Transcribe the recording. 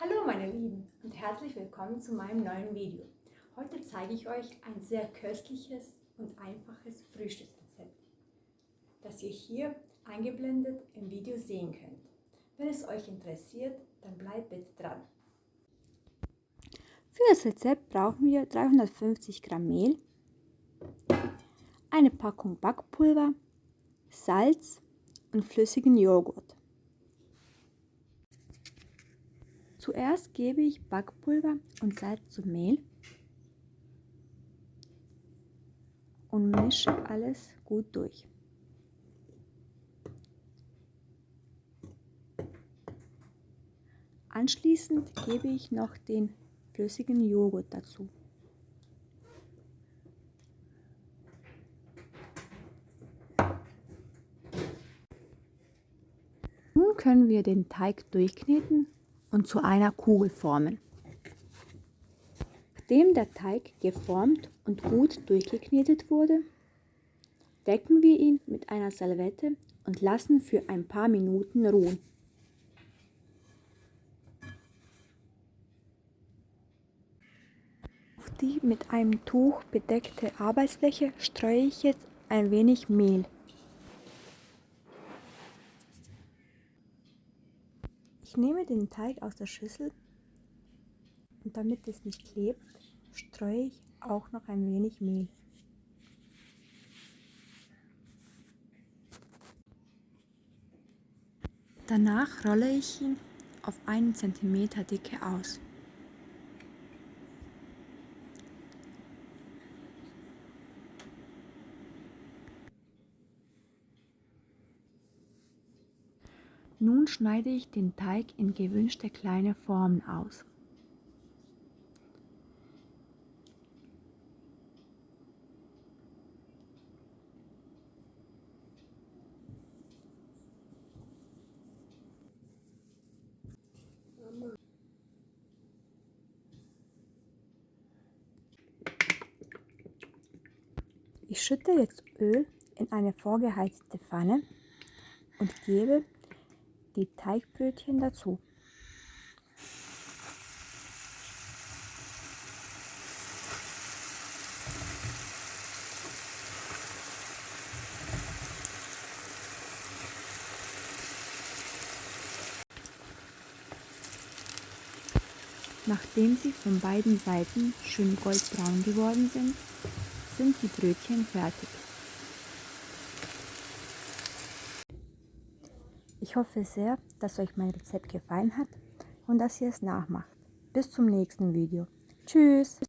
Hallo meine Lieben und herzlich willkommen zu meinem neuen Video. Heute zeige ich euch ein sehr köstliches und einfaches Frühstücksrezept, das ihr hier eingeblendet im Video sehen könnt. Wenn es euch interessiert, dann bleibt bitte dran. Für das Rezept brauchen wir 350 Gramm Mehl, eine Packung Backpulver, Salz und flüssigen Joghurt. Zuerst gebe ich Backpulver und Salz zum Mehl und mische alles gut durch. Anschließend gebe ich noch den flüssigen Joghurt dazu. Nun können wir den Teig durchkneten und zu einer Kugel formen. Nachdem der Teig geformt und gut durchgeknetet wurde, decken wir ihn mit einer Serviette und lassen für ein paar Minuten ruhen. Auf die mit einem Tuch bedeckte Arbeitsfläche streue ich jetzt ein wenig Mehl. Ich nehme den Teig aus der Schüssel und damit es nicht klebt, streue ich auch noch ein wenig Mehl. Danach rolle ich ihn auf 1 cm Dicke aus. Nun schneide ich den Teig in gewünschte kleine Formen aus. Ich schütte jetzt Öl in eine vorgeheizte Pfanne und gebe die Teigbrötchen dazu. Nachdem sie von beiden Seiten schön goldbraun geworden sind, sind die Brötchen fertig. Ich hoffe sehr, dass euch mein Rezept gefallen hat und dass ihr es nachmacht. Bis zum nächsten Video. Tschüss!